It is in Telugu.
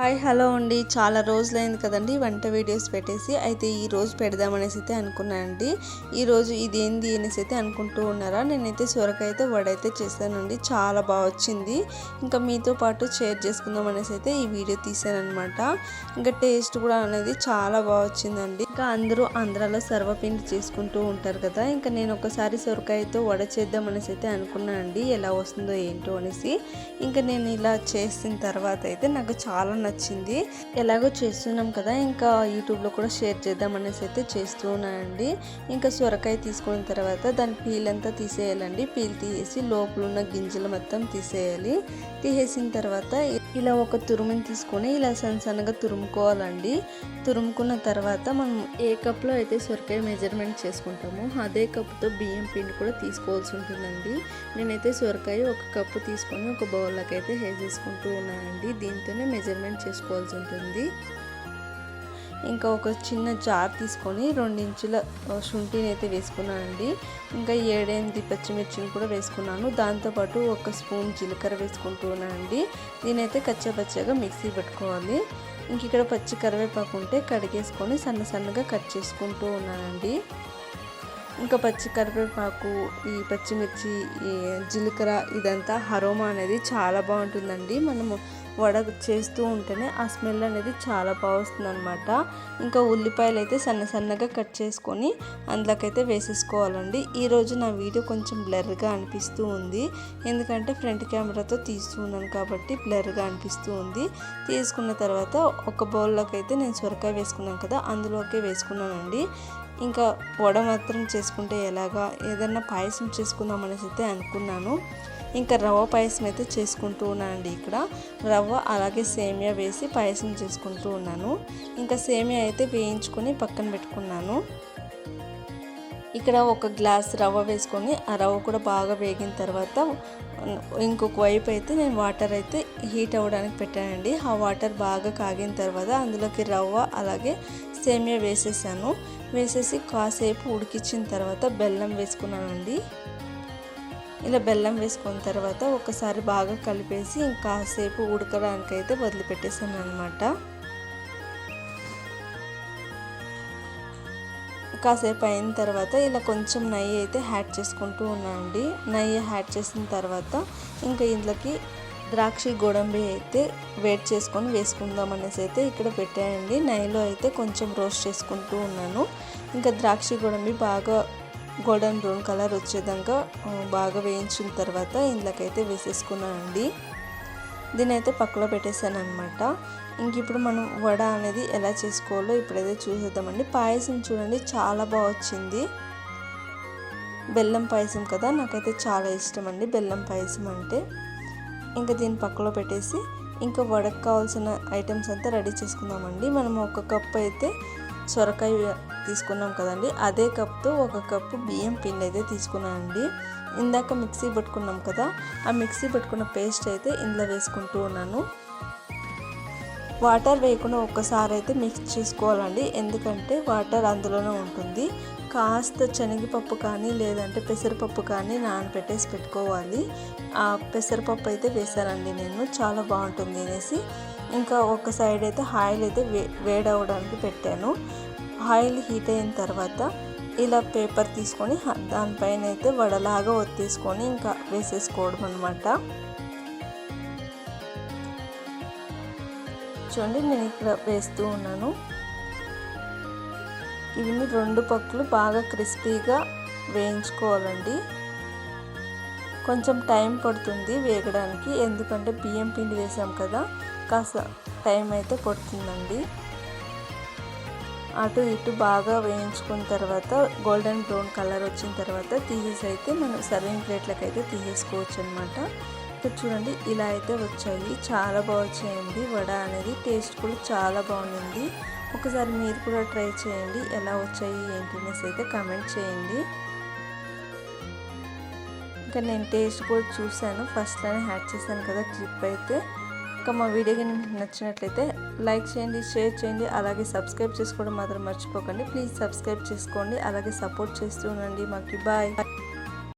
హాయ్ హలో అండి. చాలా రోజులైంది కదండి వంట వీడియోస్ పెట్టేసి. అయితే ఈరోజు పెడదామనేసి అయితే అనుకున్నానండి. ఈరోజు ఇదేంది అనేసి అయితే అనుకుంటూ ఉన్నారా. నేనైతే సొరకాయతో వడ అయితే చేశానండి. చాలా బాగా వచ్చింది. ఇంకా మీతో పాటు షేర్ చేసుకుందాం అనేసి అయితే ఈ వీడియో తీసానమాట. ఇంకా టేస్ట్ కూడా అనేది చాలా బాగా వచ్చిందండి. ఇంకా అందరూ ఆంధ్రాలో సర్వపిండి చేసుకుంటూ ఉంటారు కదా. ఇంకా నేను ఒకసారి సొరకాయతో వడ చేద్దాం అనేసి అయితే అనుకున్నానండి. ఎలా వస్తుందో ఏంటో అనేసి. ఇంకా నేను ఇలా చేసిన తర్వాత అయితే నాకు చాలా నచ్చింది. ఎలాగో చేస్తున్నాం కదా, ఇంకా యూట్యూబ్లో కూడా షేర్ చేద్దాం అనేసి అయితే చేస్తూ ఉన్నానండి. ఇంకా సొరకాయ తీసుకున్న తర్వాత దాని పీల్ అంతా తీసేయాలండి. పీల్ తీసేసి లోపల ఉన్న గింజలు మొత్తం తీసేయాలి. తీసేసిన తర్వాత ఇలా ఒక తురుముని తీసుకొని ఇలా సన్నగా తురుముకోవాలండి. తురుముకున్న తర్వాత మనం ఏ కప్లో అయితే సొరకాయ మెజర్మెంట్ చేసుకుంటామో అదే కప్పుతో బియ్యం పిండి కూడా తీసుకోవాల్సి ఉంటుందండి. నేనైతే సొరకాయ ఒక కప్పు తీసుకొని ఒక బౌల్లోకి అయితే వేసేసుకుంటూ ఉన్నానండి. దీంతోనే మెజర్మెంట్ చేసుకోవాల్సి ఉంటుంది. ఇంకా ఒక చిన్న జార్ తీసుకొని 2 ఇంచుల శుంఠిని అయితే వేసుకున్నానండి. ఇంకా 7-8 పచ్చిమిర్చిని కూడా వేసుకున్నాను. దాంతోపాటు 1 స్పూన్ జీలకర్ర వేసుకుంటూ ఉన్నానండి. దీనైతే కచ్చాపచ్చగా మిక్సీ పెట్టుకోవాలి. ఇంక ఇక్కడ పచ్చి కరివేపాకు ఉంటే కడిగేసుకొని సన్నగా కట్ చేసుకుంటూ ఉన్నానండి. ఇంకా పచ్చి కరివేపాకు, ఈ పచ్చిమిర్చి, ఈ జీలకర్ర ఇదంతా అరోమా అనేది చాలా బాగుంటుందండి. మనము వడ చేస్తూ ఉంటేనే ఆ స్మెల్ అనేది చాలా బాగా వస్తుంది అనమాట. ఇంకా ఉల్లిపాయలు అయితే సన్నగా కట్ చేసుకొని అందులోకైతే వేసేసుకోవాలండి. ఈరోజు నా వీడియో కొంచెం బ్లర్గా అనిపిస్తూ ఉంది, ఎందుకంటే ఫ్రంట్ కెమెరాతో తీస్తూ ఉన్నాను కాబట్టి బ్లర్గా అనిపిస్తూ ఉంది. తీసుకున్న తర్వాత ఒక బౌల్లోకి అయితే నేను సొరకాయ వేసుకున్నాను కదా, అందులోకే వేసుకున్నానండి. ఇంకా వడ మాత్రం చేసుకుంటే ఎలాగా, ఏదన్నా పాయసం చేసుకుందాం అనేసి అయితే అనుకున్నాను. ఇంకా రవ్వ పాయసం అయితే చేసుకుంటూ ఉన్నానండి. ఇక్కడ రవ్వ అలాగే సేమియా వేసి పాయసం చేసుకుంటూ ఉన్నాను. ఇంకా సేమియా అయితే వేయించుకొని పక్కన పెట్టుకున్నాను. ఇక్కడ 1 గ్లాస్ రవ్వ వేసుకొని ఆ రవ్వ కూడా బాగా వేగిన తర్వాత ఇంకొక వైపు అయితే నేను వాటర్ అయితే హీట్ అవ్వడానికి పెట్టానండి. ఆ వాటర్ బాగా కాగిన తర్వాత అందులోకి రవ్వ అలాగే సేమియా వేసేసాను. వేసేసి కాసేపు ఉడికించిన తర్వాత బెల్లం వేసుకున్నానండి. ఇలా బెల్లం వేసుకున్న తర్వాత ఒకసారి బాగా కలిపేసి ఇంకాసేపు ఉడకడానికి అయితే వదిలిపెట్టేసాను అనమాట. కాసేపు అయిన తర్వాత ఇలా కొంచెం నెయ్యి అయితే యాడ్ చేసుకుంటూ ఉన్నానండి. నెయ్యి యాడ్ చేసిన తర్వాత ఇంకా ఇంట్లోకి ద్రాక్షి గోడంబి అయితే వేడి చేసుకొని వేసుకుందాం అనేసి అయితే ఇక్కడ పెట్టానండి. నెయ్యిలో అయితే కొంచెం రోస్ట్ చేసుకుంటూ ఉన్నాను. ఇంకా ద్రాక్షి గోడంబి బాగా గోల్డెన్ బ్రౌన్ కలర్ వచ్చేదాకా బాగా వేయించిన తర్వాత ఇందులోకైతే వేసేసుకున్నానండి. దీని అయితే పక్కలో పెట్టేశాను అనమాట. ఇంక ఇప్పుడు మనం వడ అనేది ఎలా చేసుకోవాలో ఇప్పుడైతే చూసేద్దామండి. పాయసం చూడండి చాలా బాగా వచ్చింది. బెల్లం పాయసం కదా, నాకైతే చాలా ఇష్టం అండి బెల్లం పాయసం అంటే. ఇంకా దీన్ని పక్కలో పెట్టేసి ఇంకా వడకు కావాల్సిన ఐటమ్స్ అంతా రెడీ చేసుకుందామండి. మనం 1 కప్పు అయితే సొరకాయ తీసుకున్నాం కదండి, అదే కప్తో 1 కప్పు బియ్యం పిండి అయితే తీసుకున్నానండి. ఇందాక మిక్సీ పట్టుకున్నాం కదా, ఆ మిక్సీ పట్టుకున్న పేస్ట్ అయితే ఇందులో వేసుకుంటూ ఉన్నాను. వాటర్ వేయకుండా ఒక్కసారి అయితే మిక్స్ చేసుకోవాలండి, ఎందుకంటే వాటర్ అందులోనే ఉంటుంది. కాస్త శనగపప్పు కానీ లేదంటే పెసరపప్పు కానీ నానబెట్టేసి పెట్టుకోవాలి. ఆ పెసరపప్పు అయితే వేసానండి నేను, చాలా బాగుంటుంది అనేసి. ఇంకా ఒక సైడ్ అయితే ఆయిల్ అయితే వేడవడానికి పెట్టాను. ఆయిల్ హీట్ అయిన తర్వాత ఇలా పేపర్ తీసుకొని దానిపైన అయితే వడలాగా ఒత్తేసుకొని ఇంకా వేసేసుకోవడం అనమాట. చూడండి నేను ఇక్కడ వేస్తూ ఉన్నాను. ఇవన్నీ 2 పక్కలు బాగా క్రిస్పీగా వేయించుకోవాలండి. కొంచెం టైం పడుతుంది వేగడానికి, ఎందుకంటే బియ్యం పిండి వేసాం కదా, కాస్త టైం అయితే పడుతుందండి. అటు ఇటు బాగా వేయించుకున్న తర్వాత గోల్డెన్ బ్రౌన్ కలర్ వచ్చిన తర్వాత తీసేసి అయితే మనం సర్వింగ్ ప్లేట్లకు అయితే తీసేసుకోవచ్చు అనమాట. ఇక్కడ చూడండి ఇలా అయితే వచ్చాయి, చాలా బాగా వచ్చాయండి. వడ అనేది టేస్ట్ కూడా చాలా బాగుంది. ఒకసారి మీరు కూడా ట్రై చేయండి, ఎలా వచ్చాయి ఏంటి అనేసి అయితే కామెంట్ చేయండి. ఇంకా నేను టేస్ట్ కూడా చూశాను, ఫస్ట్లోనే యాడ్ చేశాను కదా క్లిప్ అయితే. ఇంకా మా వీడియో కానీ మీకు నచ్చినట్లయితే లైక్ చేయండి, షేర్ చేయండి, అలాగే సబ్స్క్రైబ్ చేసుకోవడం మాత్రం మర్చిపోకండి. ప్లీజ్ సబ్స్క్రైబ్ చేసుకోండి, అలాగే సపోర్ట్ చేస్తూ ఉండండి మాకు. బాయ్.